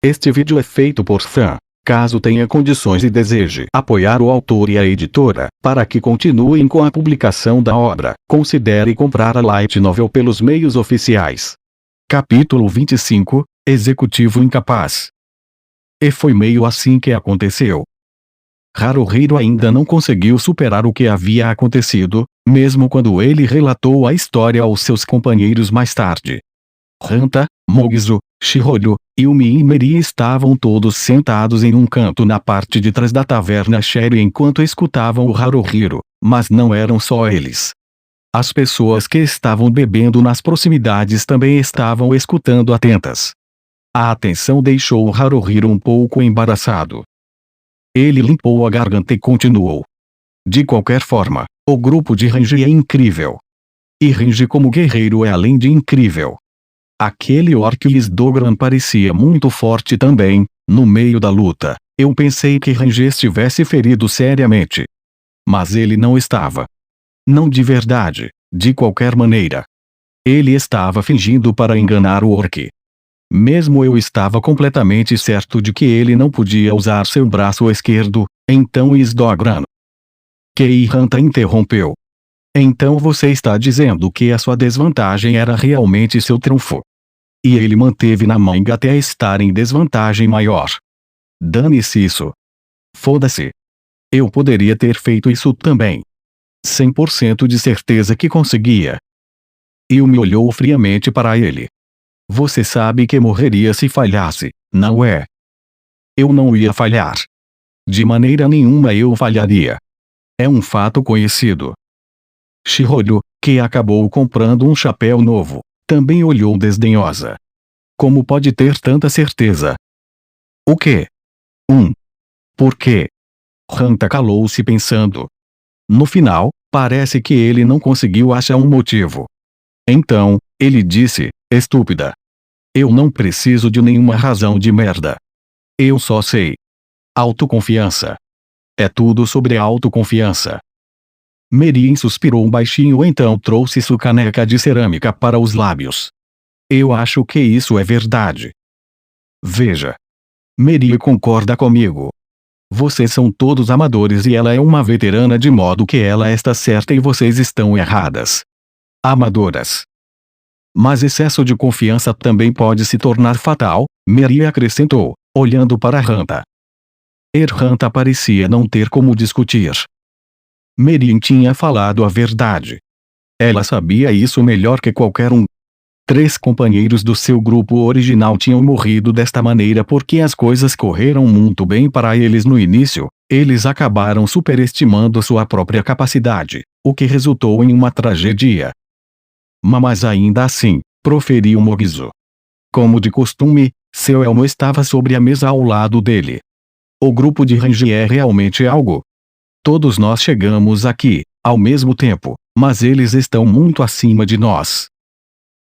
Este vídeo é feito por fã. Caso tenha condições e deseje apoiar o autor e a editora, para que continuem com a publicação da obra, considere comprar a Light Novel pelos meios oficiais. Capítulo 25, Executivo Incapaz. E foi meio assim que aconteceu. Haruhiro ainda não conseguiu superar o que havia acontecido, mesmo quando ele relatou a história aos seus companheiros mais tarde. Hanta, Mogizo, Shihoro, Yumi e Meri estavam todos sentados em um canto na parte de trás da taverna Sherry enquanto escutavam o Haruhiro, mas não eram só eles. As pessoas que estavam bebendo nas proximidades também estavam escutando atentas. A atenção deixou o Haruhiro um pouco embaraçado. Ele limpou a garganta e continuou. De qualquer forma, o grupo de Renji é incrível. E Renji como guerreiro é além de incrível. Aquele orc Isdogran parecia muito forte também. No meio da luta, eu pensei que Renji estivesse ferido seriamente. Mas ele não estava. Não de verdade, de qualquer maneira. Ele estava fingindo para enganar o orc. Mesmo eu estava completamente certo de que ele não podia usar seu braço esquerdo, então Isdogran. Kei Hanta interrompeu. Então você está dizendo que a sua desvantagem era realmente seu trunfo. E ele manteve na manga até estar em desvantagem maior. Dane-se isso. Foda-se. Eu poderia ter feito isso também. 100% de certeza que conseguia. Yumi olhou friamente para ele. Você sabe que morreria se falhasse, não é? Eu não ia falhar. De maneira nenhuma eu falharia. É um fato conhecido. Shihoro, que acabou comprando um chapéu novo, também olhou desdenhosa. Como pode ter tanta certeza? O quê? Por quê? Hanta calou-se pensando. No final, parece que ele não conseguiu achar um motivo. Então, ele disse, estúpida. Eu não preciso de nenhuma razão de merda. Eu só sei. Autoconfiança. É tudo sobre autoconfiança. Merin suspirou baixinho então trouxe sua caneca de cerâmica para os lábios. Eu acho que isso é verdade. Veja. Meri concorda comigo. Vocês são todos amadores e ela é uma veterana de modo que ela está certa e vocês estão erradas. Amadoras. Mas excesso de confiança também pode se tornar fatal, Meri acrescentou, olhando para Hanta. Hanta parecia não ter como discutir. Merin tinha falado a verdade. Ela sabia isso melhor que qualquer um. 3 companheiros do seu grupo original tinham morrido desta maneira porque as coisas correram muito bem para eles no início, eles acabaram superestimando sua própria capacidade, o que resultou em uma tragédia. Mas ainda assim, proferiu Mogizo. Como de costume, seu elmo estava sobre a mesa ao lado dele. O grupo de Renji é realmente algo. Todos nós chegamos aqui, ao mesmo tempo, mas eles estão muito acima de nós.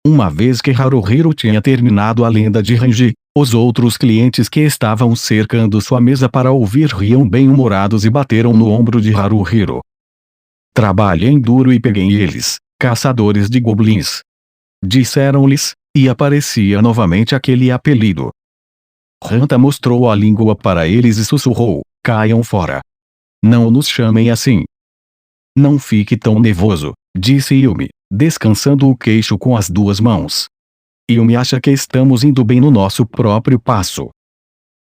Uma vez que Haruhiro tinha terminado a lenda de Renji, os outros clientes que estavam cercando sua mesa para ouvir riam bem-humorados e bateram no ombro de Haruhiro. Trabalhem duro e peguem eles, caçadores de goblins. Disseram-lhes, e aparecia novamente aquele apelido. Hanta mostrou a língua para eles e sussurrou, caiam fora. Não nos chamem assim. Não fique tão nervoso, disse Yumi, descansando o queixo com as 2 mãos. Yumi acha que estamos indo bem no nosso próprio passo.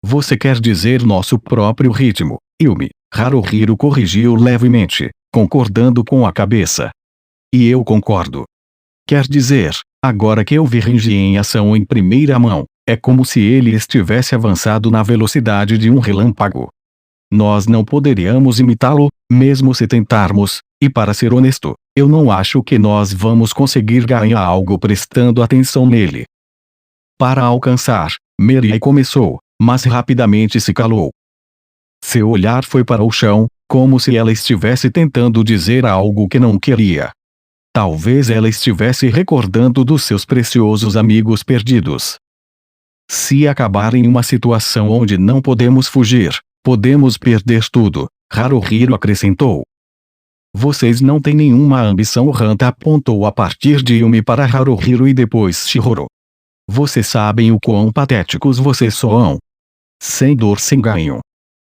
Você quer dizer nosso próprio ritmo, Yumi? Haruhiro corrigiu levemente, concordando com a cabeça. E eu concordo. Quer dizer, agora que eu vi Renji em ação em primeira mão, é como se ele estivesse avançado na velocidade de um relâmpago. Nós não poderíamos imitá-lo, mesmo se tentarmos, e para ser honesto, eu não acho que nós vamos conseguir ganhar algo prestando atenção nele. Para alcançar, Meri começou, mas rapidamente se calou. Seu olhar foi para o chão, como se ela estivesse tentando dizer algo que não queria. Talvez ela estivesse recordando dos seus preciosos amigos perdidos. Se acabar em uma situação onde não podemos fugir, podemos perder tudo, Haruhiro acrescentou. Vocês não têm nenhuma ambição. Hanta apontou a partir de Yumi para Haruhiro e depois Shihoro. Vocês sabem o quão patéticos vocês soam. Sem dor, sem ganho.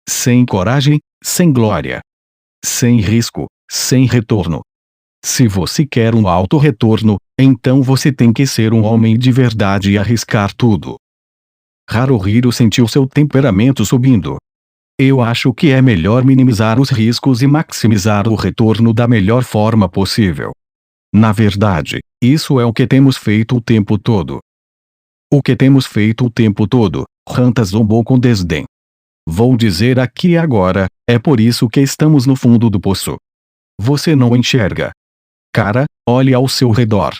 Sem coragem, sem glória. Sem risco, sem retorno. Se você quer um alto retorno, então você tem que ser um homem de verdade e arriscar tudo. Haruhiro sentiu seu temperamento subindo. Eu acho que é melhor minimizar os riscos e maximizar o retorno da melhor forma possível. Na verdade, isso é o que temos feito o tempo todo. O que temos feito o tempo todo, Hanta zombou com desdém. Vou dizer aqui e agora, é por isso que estamos no fundo do poço. Você não enxerga. Cara, olhe ao seu redor.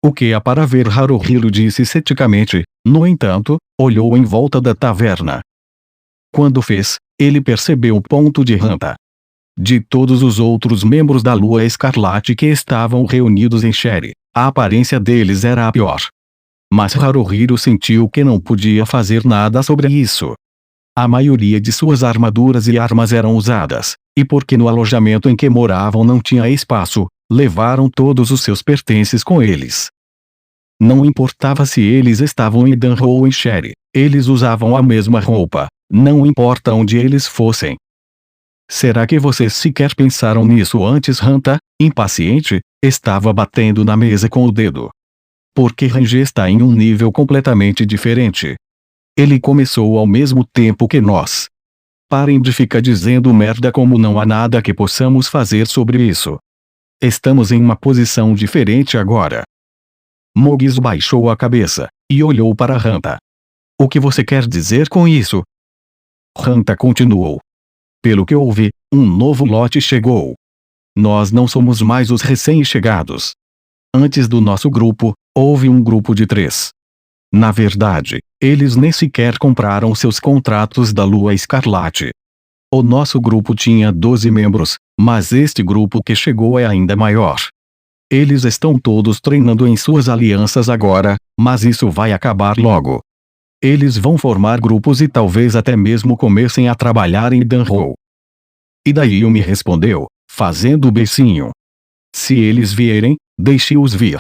O que há para ver? Haruhiro disse ceticamente, no entanto, olhou em volta da taverna. Quando fez, ele percebeu o ponto de Hanta. De todos os outros membros da Lua Escarlate que estavam reunidos em Sherry, a aparência deles era a pior. Mas Haruhiro sentiu que não podia fazer nada sobre isso. A maioria de suas armaduras e armas eram usadas, e porque no alojamento em que moravam não tinha espaço, levaram todos os seus pertences com eles. Não importava se eles estavam em Danho ou em Sherry, eles usavam a mesma roupa, não importa onde eles fossem. Será que vocês sequer pensaram nisso antes? Hanta, impaciente, estava batendo na mesa com o dedo. Porque Range está em um nível completamente diferente. Ele começou ao mesmo tempo que nós. Parem de ficar dizendo merda como não há nada que possamos fazer sobre isso. Estamos em uma posição diferente agora. Mogiso baixou a cabeça, e olhou para Hanta. O que você quer dizer com isso? Hanta continuou. Pelo que ouvi, um novo lote chegou. Nós não somos mais os recém-chegados. Antes do nosso grupo, houve um grupo de 3. Na verdade, eles nem sequer compraram seus contratos da Lua Escarlate. O nosso grupo tinha 12 membros, mas este grupo que chegou é ainda maior. Eles estão todos treinando em suas alianças agora, mas isso vai acabar logo. Eles vão formar grupos e talvez até mesmo comecem a trabalhar em Danho. E daí Yumi respondeu, fazendo o beicinho. Se eles vierem, deixe-os vir.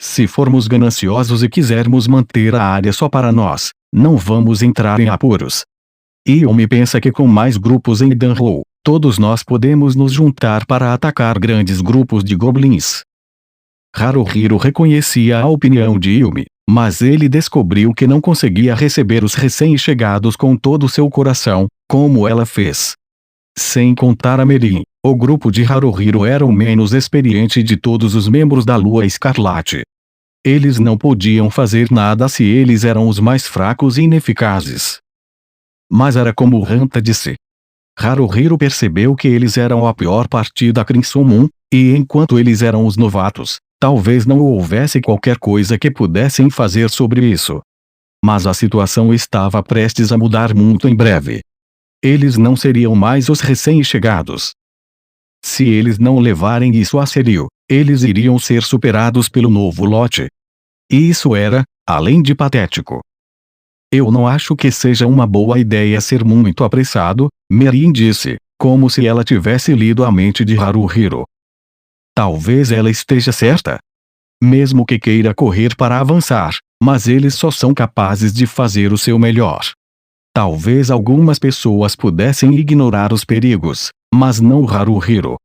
Se formos gananciosos e quisermos manter a área só para nós, não vamos entrar em apuros. Yumi pensa que com mais grupos em Danho, todos nós podemos nos juntar para atacar grandes grupos de goblins. Haruhiro reconhecia a opinião de Yumi, mas ele descobriu que não conseguia receber os recém-chegados com todo o seu coração, como ela fez. Sem contar a Merin, o grupo de Haruhiro era o menos experiente de todos os membros da Lua Escarlate. Eles não podiam fazer nada se eles eram os mais fracos e ineficazes. Mas era como Hanta disse. Haruhiro percebeu que eles eram a pior parte da Crimson Moon, e enquanto eles eram os novatos, talvez não houvesse qualquer coisa que pudessem fazer sobre isso. Mas a situação estava prestes a mudar muito em breve. Eles não seriam mais os recém-chegados. Se eles não levarem isso a sério, eles iriam ser superados pelo novo lote. E isso era, além de patético. Eu não acho que seja uma boa ideia ser muito apressado, Merin disse, como se ela tivesse lido a mente de Haruhiro. Talvez ela esteja certa. Mesmo que queira correr para avançar, mas eles só são capazes de fazer o seu melhor. Talvez algumas pessoas pudessem ignorar os perigos, mas não Haruhiro.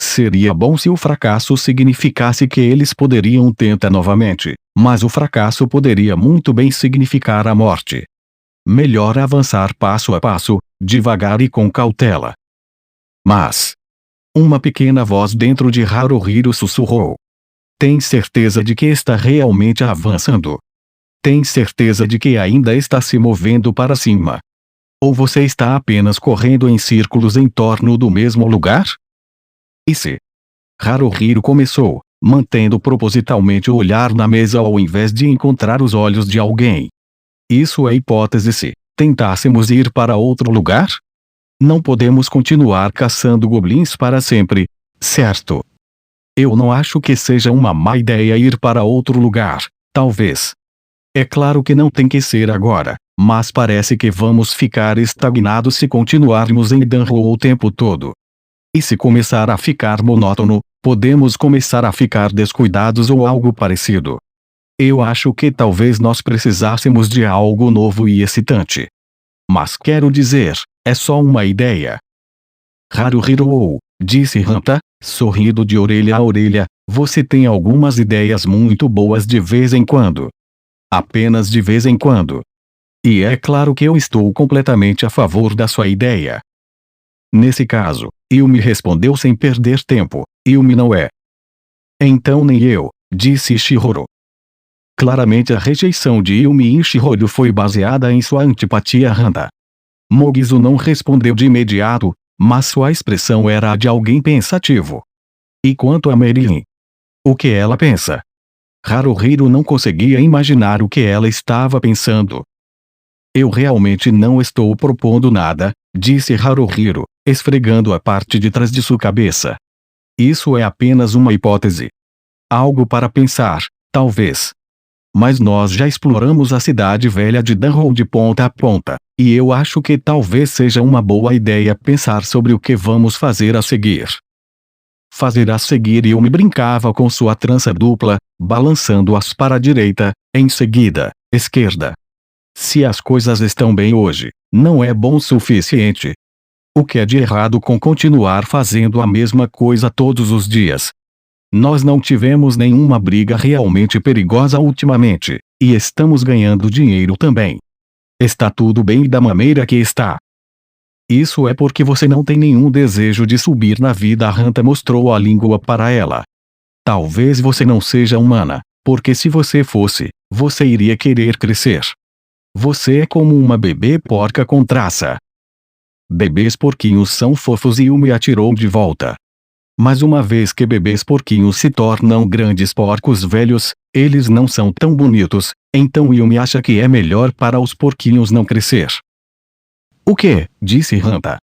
Seria bom se o fracasso significasse que eles poderiam tentar novamente, mas o fracasso poderia muito bem significar a morte. Melhor avançar passo a passo, devagar e com cautela. Mas... uma pequena voz dentro de Haruhiro sussurrou. Tem certeza de que está realmente avançando? Tem certeza de que ainda está se movendo para cima? Ou você está apenas correndo em círculos em torno do mesmo lugar? E se? Haruhiro começou, mantendo propositalmente o olhar na mesa ao invés de encontrar os olhos de alguém. Isso é hipótese se tentássemos ir para outro lugar? Não podemos continuar caçando goblins para sempre, certo? Eu não acho que seja uma má ideia ir para outro lugar, talvez. É claro que não tem que ser agora, mas parece que vamos ficar estagnados se continuarmos em Danho o tempo todo. E se começar a ficar monótono, podemos começar a ficar descuidados ou algo parecido. Eu acho que talvez nós precisássemos de algo novo e excitante. Mas quero dizer, é só uma ideia. Haruhiro, disse Hanta, sorrindo de orelha a orelha, você tem algumas ideias muito boas de vez em quando. Apenas de vez em quando. E é claro que eu estou completamente a favor da sua ideia. Nesse caso, Yumi respondeu sem perder tempo, Yumi não é. Então nem eu, disse Shihiro. Claramente a rejeição de Yumi em Shihiro foi baseada em sua antipatia a Hanta. Mogizu não respondeu de imediato, mas sua expressão era a de alguém pensativo. E quanto a Marilyn? O que ela pensa? Haruhiro não conseguia imaginar o que ela estava pensando. Eu realmente não estou propondo nada, disse Haruhiro, esfregando a parte de trás de sua cabeça. Isso é apenas uma hipótese. Algo para pensar, talvez. Mas nós já exploramos a cidade velha de Danhou de ponta a ponta, e eu acho que talvez seja uma boa ideia pensar sobre o que vamos fazer a seguir. Fazer a seguir Yumi brincava com sua trança dupla, balançando-as para a direita, em seguida, esquerda. Se as coisas estão bem hoje, não é bom o suficiente. O que é de errado com continuar fazendo a mesma coisa todos os dias? Nós não tivemos nenhuma briga realmente perigosa ultimamente, e estamos ganhando dinheiro também. Está tudo bem da maneira que está. Isso é porque você não tem nenhum desejo de subir na vida. A Hanta mostrou a língua para ela. Talvez você não seja humana, porque se você fosse, você iria querer crescer. Você é como uma bebê porca com traça. Bebês porquinhos são fofos e Yumi atirou de volta. Mas uma vez que bebês porquinhos se tornam grandes porcos velhos, eles não são tão bonitos, então Yumi acha que é melhor para os porquinhos não crescer. O que? Disse Hanta.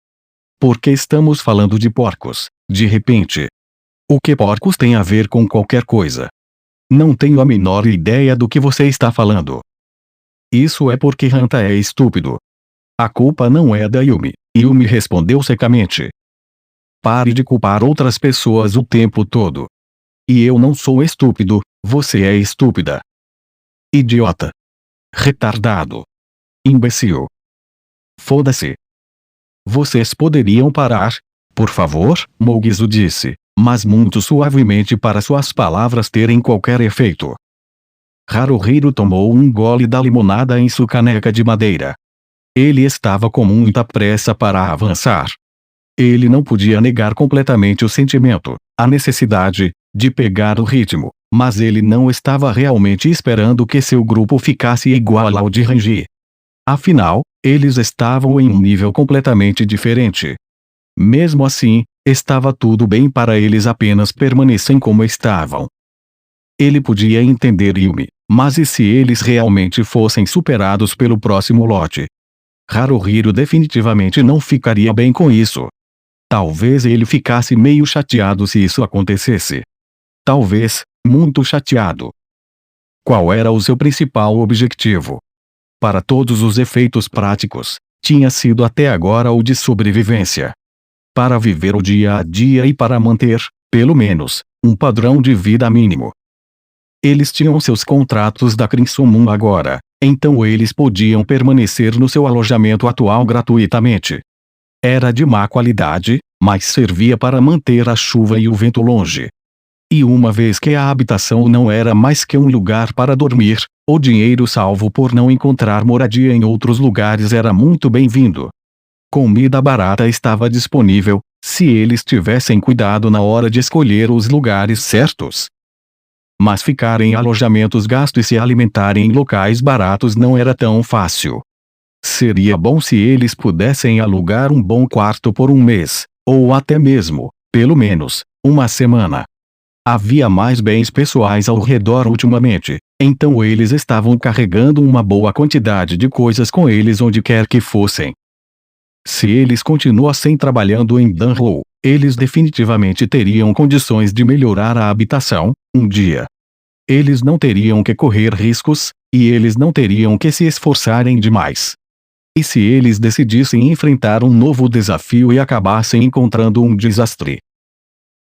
Porque estamos falando de porcos, de repente. O que porcos tem a ver com qualquer coisa? Não tenho a menor ideia do que você está falando. Isso é porque Hanta é estúpido. A culpa não é da Yumi, Yumi respondeu secamente. Pare de culpar outras pessoas o tempo todo. E eu não sou estúpido, você é estúpida. Idiota. Retardado. Imbecil. Foda-se. Vocês poderiam parar, por favor? Mogizu disse, mas muito suavemente para suas palavras terem qualquer efeito. Haruhiro tomou um gole da limonada em sua caneca de madeira. Ele estava com muita pressa para avançar. Ele não podia negar completamente o sentimento, a necessidade, de pegar o ritmo, mas ele não estava realmente esperando que seu grupo ficasse igual ao de Rangi. Afinal, eles estavam em um nível completamente diferente. Mesmo assim, estava tudo bem para eles apenas permanecerem como estavam. Ele podia entender Yumi, mas e se eles realmente fossem superados pelo próximo lote? Haruhiro definitivamente não ficaria bem com isso. Talvez ele ficasse meio chateado se isso acontecesse. Talvez, muito chateado. Qual era o seu principal objetivo? Para todos os efeitos práticos, tinha sido até agora o de sobrevivência. Para viver o dia a dia e para manter, pelo menos, um padrão de vida mínimo. Eles tinham seus contratos da Crimson Moon agora, então eles podiam permanecer no seu alojamento atual gratuitamente. Era de má qualidade, mas servia para manter a chuva e o vento longe. E uma vez que a habitação não era mais que um lugar para dormir, o dinheiro salvo por não encontrar moradia em outros lugares era muito bem-vindo. Comida barata estava disponível, se eles tivessem cuidado na hora de escolher os lugares certos. Mas ficar em alojamentos gastos e se alimentarem em locais baratos não era tão fácil. Seria bom se eles pudessem alugar um bom quarto por um mês, ou até mesmo, pelo menos, uma semana. Havia mais bens pessoais ao redor ultimamente, então eles estavam carregando uma boa quantidade de coisas com eles onde quer que fossem. Se eles continuassem trabalhando em Danhou, eles definitivamente teriam condições de melhorar a habitação, um dia. Eles não teriam que correr riscos, e eles não teriam que se esforçarem demais. E se eles decidissem enfrentar um novo desafio e acabassem encontrando um desastre?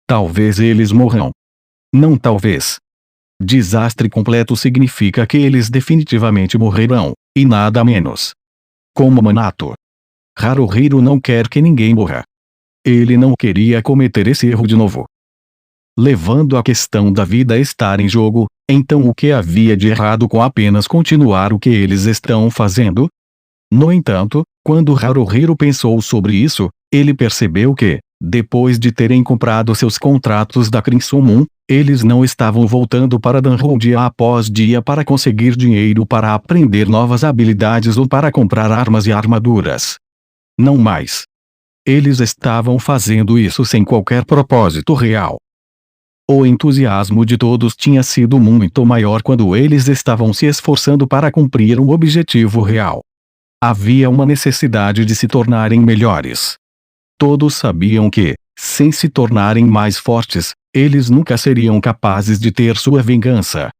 Talvez eles morram. Não talvez. Desastre completo significa que eles definitivamente morrerão, e nada menos. Como Minato. Haruhiro não quer que ninguém morra. Ele não queria cometer esse erro de novo. Levando a questão da vida estar em jogo, então o que havia de errado com apenas continuar o que eles estão fazendo? No entanto, quando Haruhiro pensou sobre isso, ele percebeu que, depois de terem comprado seus contratos da Crimson Moon, eles não estavam voltando para Danhou dia após dia para conseguir dinheiro para aprender novas habilidades ou para comprar armas e armaduras. Não mais. Eles estavam fazendo isso sem qualquer propósito real. O entusiasmo de todos tinha sido muito maior quando eles estavam se esforçando para cumprir um objetivo real. Havia uma necessidade de se tornarem melhores. Todos sabiam que, sem se tornarem mais fortes, eles nunca seriam capazes de ter sua vingança.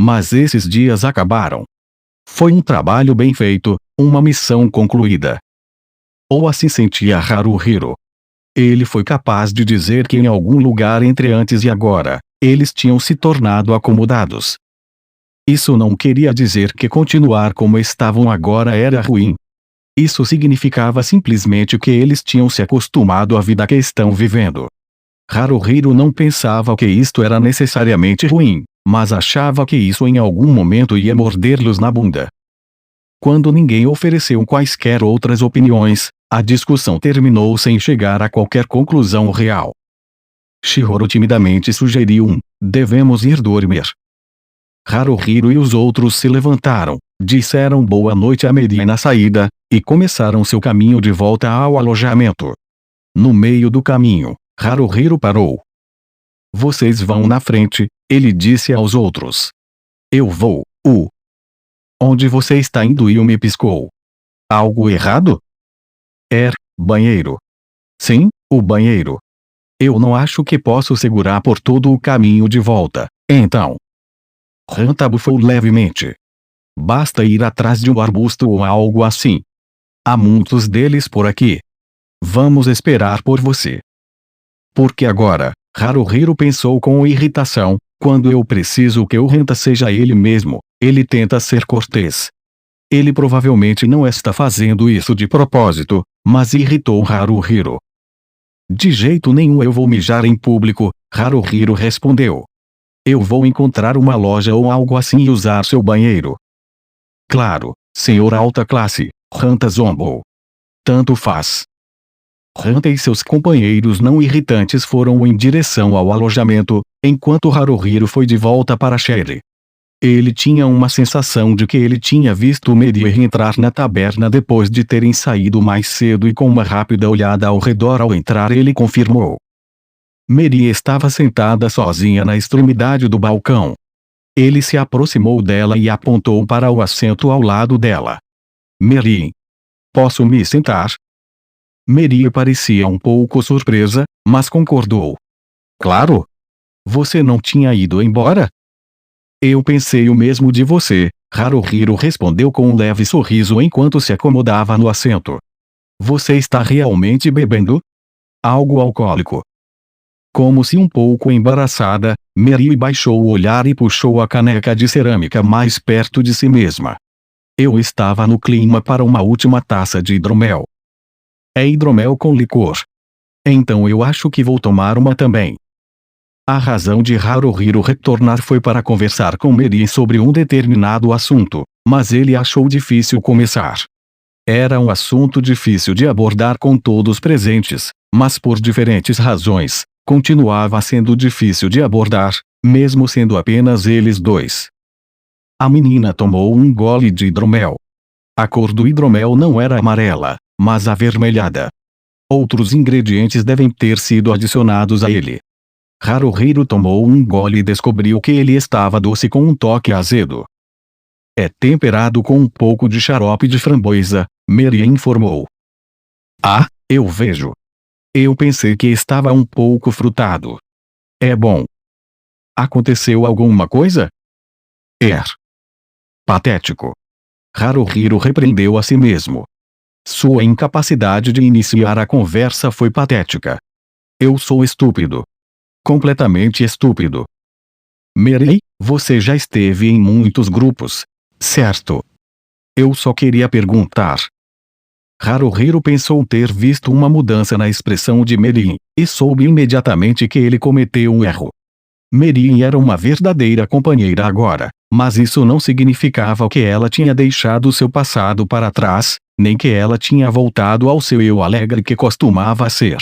Mas esses dias acabaram. Foi um trabalho bem feito, uma missão concluída. Ou assim sentia Haruhiro. Ele foi capaz de dizer que em algum lugar entre antes e agora, eles tinham se tornado acomodados. Isso não queria dizer que continuar como estavam agora era ruim. Isso significava simplesmente que eles tinham se acostumado à vida que estão vivendo. Haruhiro não pensava que isto era necessariamente ruim, mas achava que isso em algum momento ia morder-los na bunda. Quando ninguém ofereceu quaisquer outras opiniões, a discussão terminou sem chegar a qualquer conclusão real. Chihiro timidamente sugeriu devemos ir dormir. Haruhiro e os outros se levantaram, disseram boa noite a Miria na saída, e começaram seu caminho de volta ao alojamento. No meio do caminho, Haruhiro parou. Vocês vão na frente, ele disse aos outros. Eu vou. Onde você está indo? Yumi piscou. Algo errado? Banheiro. Sim, o banheiro. Eu não acho que posso segurar por todo o caminho de volta, então. Hanta bufou levemente. Basta ir atrás de um arbusto ou algo assim. Há muitos deles por aqui. Vamos esperar por você. Porque agora, Haruhiro pensou com irritação, quando eu preciso que o Hanta seja ele mesmo, ele tenta ser cortês. Ele provavelmente não está fazendo isso de propósito, mas irritou Haruhiro. De jeito nenhum eu vou mijar em público, Haruhiro respondeu. Eu vou encontrar uma loja ou algo assim e usar seu banheiro. Claro, senhor alta classe, Hanta zombou. Tanto faz. Hanta e seus companheiros não irritantes foram em direção ao alojamento, enquanto Haruhiro foi de volta para Sherry. Ele tinha uma sensação de que ele tinha visto Miria entrar na taberna depois de terem saído mais cedo e com uma rápida olhada ao redor ao entrar ele confirmou. Miria estava sentada sozinha na extremidade do balcão. Ele se aproximou dela e apontou para o assento ao lado dela. Miria. Posso me sentar? Miria parecia um pouco surpresa, mas concordou. Claro. Você não tinha ido embora? Eu pensei o mesmo de você, Haruhiro respondeu com um leve sorriso enquanto se acomodava no assento. Você está realmente bebendo? Algo alcoólico. Como se um pouco embaraçada, Miria baixou o olhar e puxou a caneca de cerâmica mais perto de si mesma. Eu estava no clima para uma última taça de hidromel. É hidromel com licor. Então eu acho que vou tomar uma também. A razão de Haruhiro retornar foi para conversar com Miria sobre um determinado assunto, mas ele achou difícil começar. Era um assunto difícil de abordar com todos presentes, mas por diferentes razões, continuava sendo difícil de abordar, mesmo sendo apenas eles dois. A menina tomou um gole de hidromel. A cor do hidromel não era amarela, mas avermelhada. Outros ingredientes devem ter sido adicionados a ele. Haruhiro tomou um gole e descobriu que ele estava doce com um toque azedo. É temperado com um pouco de xarope de framboesa, Miria informou. Ah, eu vejo. Eu pensei que estava um pouco frutado. É bom. Aconteceu alguma coisa? Patético. Haruhiro repreendeu a si mesmo. Sua incapacidade de iniciar a conversa foi patética. Eu sou estúpido. Completamente estúpido. Mary, você já esteve em muitos grupos, certo? Eu só queria perguntar. Haruhiro pensou ter visto uma mudança na expressão de Merin, e soube imediatamente que ele cometeu um erro. Merin era uma verdadeira companheira agora, mas isso não significava que ela tinha deixado seu passado para trás, nem que ela tinha voltado ao seu eu alegre que costumava ser.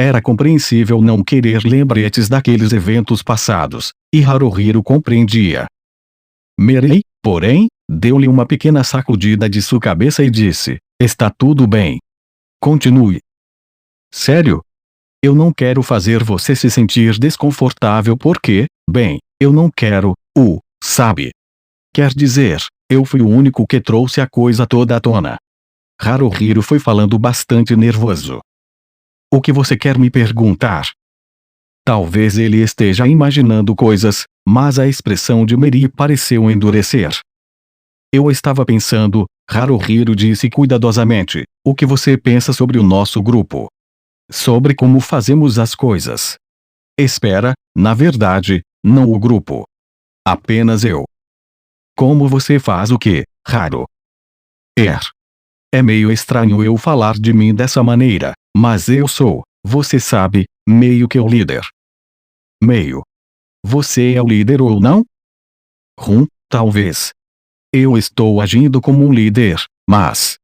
Era compreensível não querer lembretes daqueles eventos passados, e Haruhiro compreendia. Merin, porém, deu-lhe uma pequena sacudida de sua cabeça e disse: está tudo bem. Continue. Sério? Eu não quero fazer você se sentir desconfortável porque, bem, eu não quero, sabe? Quer dizer, eu fui o único que trouxe a coisa toda à tona. Haruhiro foi falando bastante nervoso. O que você quer me perguntar? Talvez ele esteja imaginando coisas, mas a expressão de Meri pareceu endurecer. Eu estava pensando, Haruhiro disse cuidadosamente, o que você pensa sobre o nosso grupo? Sobre como fazemos as coisas. Espera, na verdade, não o grupo. Apenas eu. Como você faz o quê, Haru? É meio estranho eu falar de mim dessa maneira, mas eu sou, você sabe, meio que o líder. Meio. Você é o líder ou não? Talvez. Eu estou agindo como um líder, mas...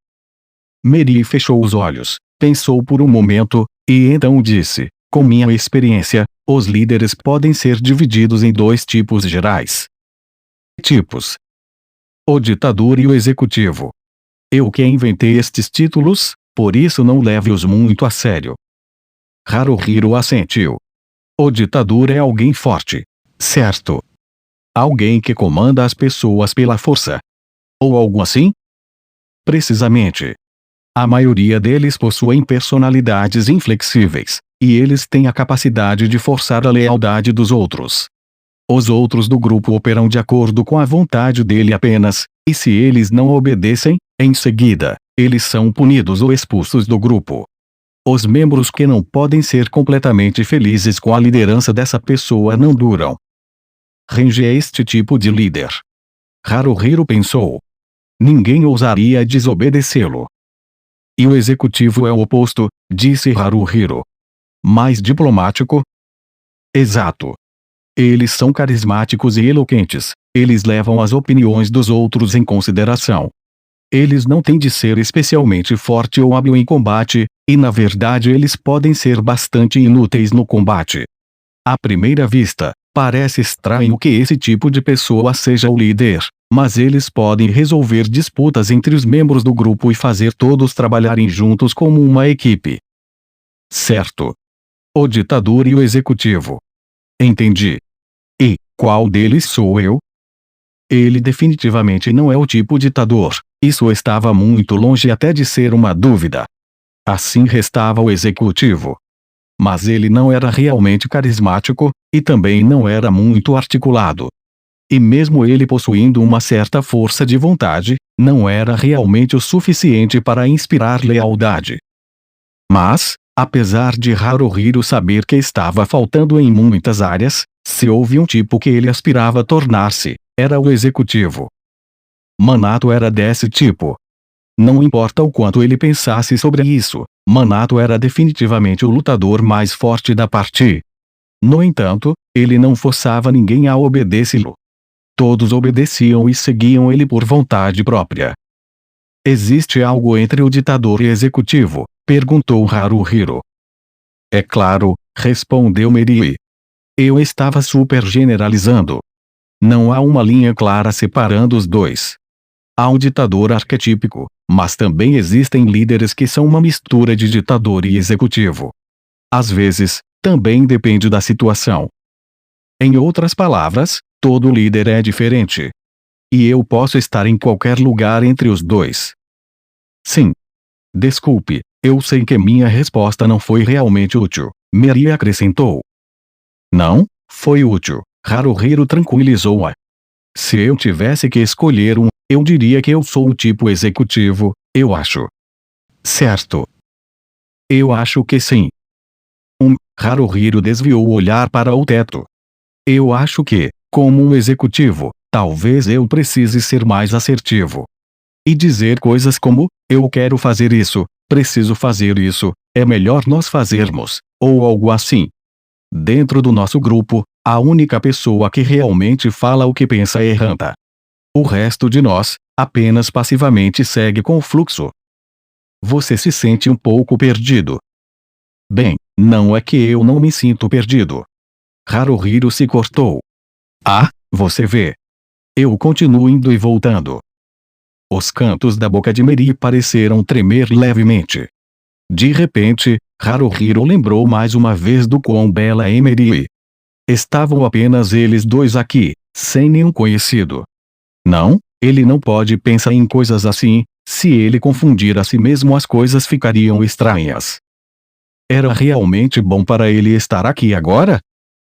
Meri fechou os olhos, pensou por um momento, e então disse, com minha experiência, os líderes podem ser divididos em dois tipos gerais. Tipos. O ditador e o executivo. Eu que inventei estes títulos, por isso não leve-os muito a sério. Haruhiro assentiu. O ditador é alguém forte, certo? Alguém que comanda as pessoas pela força. Ou algo assim? Precisamente. A maioria deles possuem personalidades inflexíveis, e eles têm a capacidade de forçar a lealdade dos outros. Os outros do grupo operam de acordo com a vontade dele apenas, e se eles não obedecem, em seguida, eles são punidos ou expulsos do grupo. Os membros que não podem ser completamente felizes com a liderança dessa pessoa não duram. Renji é este tipo de líder. Haruhiro pensou. Ninguém ousaria desobedecê-lo. E o executivo é o oposto, disse Haruhiro. Mais diplomático? Exato. Eles são carismáticos e eloquentes, eles levam as opiniões dos outros em consideração. Eles não têm de ser especialmente forte ou hábil em combate, e na verdade eles podem ser bastante inúteis no combate. À primeira vista, parece estranho que esse tipo de pessoa seja o líder, mas eles podem resolver disputas entre os membros do grupo e fazer todos trabalharem juntos como uma equipe. Certo. O ditador e o executivo. Entendi. E qual deles sou eu? Ele definitivamente não é o tipo ditador, isso estava muito longe até de ser uma dúvida. Assim restava o executivo. Mas ele não era realmente carismático, e também não era muito articulado. E mesmo ele possuindo uma certa força de vontade, não era realmente o suficiente para inspirar lealdade. Mas, apesar de Haruhiro saber que estava faltando em muitas áreas, se houve um tipo que ele aspirava a tornar-se, era o executivo. Manato era desse tipo. Não importa o quanto ele pensasse sobre isso, Manato era definitivamente o lutador mais forte da party. No entanto, ele não forçava ninguém a obedecê-lo. Todos obedeciam e seguiam ele por vontade própria. Existe algo entre o ditador e executivo? Perguntou Haruhiro. É claro, respondeu Meri. Eu estava super generalizando. Não há uma linha clara separando os dois. Há um ditador arquetípico, mas também existem líderes que são uma mistura de ditador e executivo. Às vezes, também depende da situação. Em outras palavras, todo líder é diferente. E eu posso estar em qualquer lugar entre os dois. Sim. Desculpe, eu sei que minha resposta não foi realmente útil, Meri acrescentou. Não, foi útil, Haruhiro tranquilizou-a. Se eu tivesse que escolher eu diria que eu sou o tipo executivo, eu acho. Certo. Eu acho que sim. Haruhiro desviou o olhar para o teto. Eu acho que, Como um executivo, talvez eu precise ser mais assertivo. E dizer coisas como: eu quero fazer isso, preciso fazer isso, é melhor nós fazermos, ou algo assim. Dentro do nosso grupo, a única pessoa que realmente fala o que pensa é Hanta. O resto de nós, apenas passivamente segue com o fluxo. Você se sente um pouco perdido. Bem, não é que eu não me sinto perdido. Haruhiro se cortou. Ah, você vê. Eu continuo indo e voltando. Os cantos da boca de Meri pareceram tremer levemente. De repente, Haruhiro lembrou mais uma vez do quão bela é Meri. Estavam apenas eles dois aqui, sem nenhum conhecido. Não, ele não pode pensar em coisas assim. Se ele confundir a si mesmo, as coisas ficariam estranhas. Era realmente bom para ele estar aqui agora?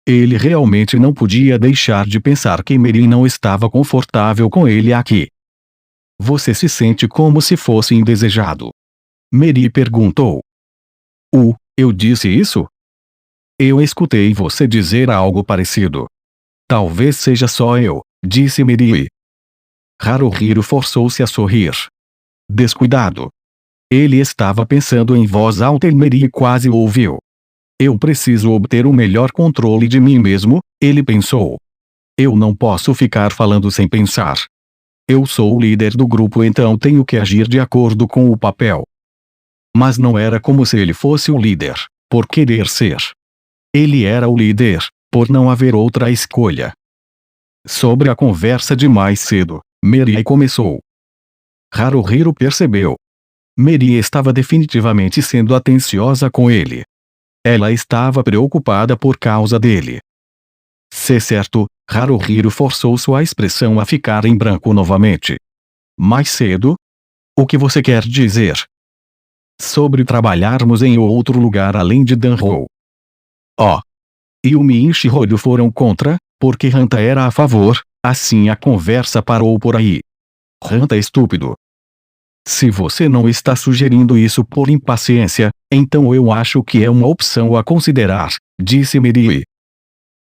Ele realmente não podia deixar de pensar que Meri não estava confortável com ele aqui. Você se sente como se fosse indesejado? Meri perguntou. Eu disse isso? Eu escutei você dizer algo parecido. Talvez seja só eu, disse Meri. Haruhiro forçou-se a sorrir. Descuidado. Ele estava pensando em voz alta e Meri quase ouviu. Eu preciso obter o melhor controle de mim mesmo, ele pensou. Eu não posso ficar falando sem pensar. Eu sou o líder do grupo, então tenho que agir de acordo com o papel. Mas não era como se ele fosse o líder, por querer ser. Ele era o líder, por não haver outra escolha. Sobre a conversa de mais cedo, Meri começou. Haruhiro percebeu. Meri estava definitivamente sendo atenciosa com ele. Ela estava preocupada por causa dele. Se certo, Haruhiro forçou sua expressão a ficar em branco novamente. Mais cedo? O que você quer dizer? Sobre trabalharmos em outro lugar além de Danhou. Yumi e Shiroyu foram contra, porque Hanta era a favor, assim a conversa parou por aí. Hanta é estúpido. Se você não está sugerindo isso por impaciência, então eu acho que é uma opção a considerar, disse Meri.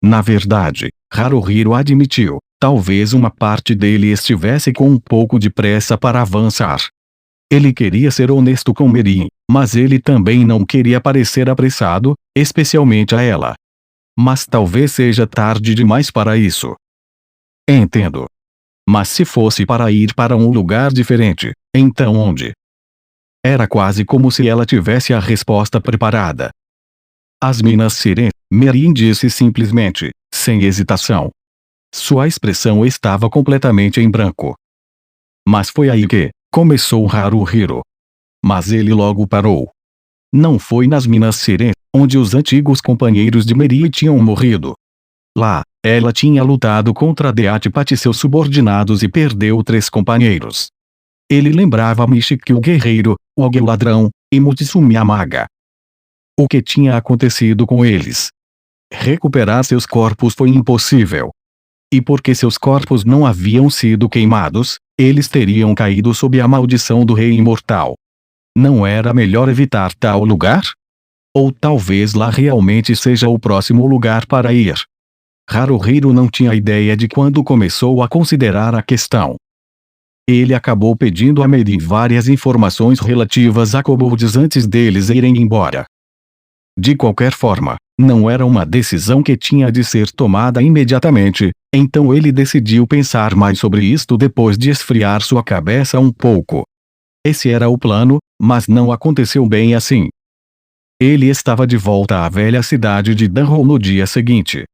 Na verdade, Haruhiro admitiu, talvez uma parte dele estivesse com um pouco de pressa para avançar. Ele queria ser honesto com Meri, mas ele também não queria parecer apressado, especialmente a ela. Mas talvez seja tarde demais para isso. Entendo. Mas se fosse para ir para um lugar diferente, então onde? Era quase como se ela tivesse a resposta preparada. As Minas Siren, Meri disse simplesmente, sem hesitação. Sua expressão estava completamente em branco. Mas foi aí que começou Haruhiro. Mas ele logo parou. Não foi nas Minas Siren, onde os antigos companheiros de Meri tinham morrido. Lá, ela tinha lutado contra Deatpat e seus subordinados e perdeu 3 companheiros. Ele lembrava Mishiki o guerreiro, Og o ladrão, e Mutsumi a maga. O que tinha acontecido com eles? Recuperar seus corpos foi impossível. E porque seus corpos não haviam sido queimados, eles teriam caído sob a maldição do Rei Imortal. Não era melhor evitar tal lugar? Ou talvez lá realmente seja o próximo lugar para ir. Haruhiro não tinha ideia de quando começou a considerar a questão. Ele acabou pedindo a Meri várias informações relativas a kobolds antes deles irem embora. De qualquer forma, não era uma decisão que tinha de ser tomada imediatamente, então ele decidiu pensar mais sobre isto depois de esfriar sua cabeça um pouco. Esse era o plano, mas não aconteceu bem assim. Ele estava de volta à velha cidade de Danhou no dia seguinte.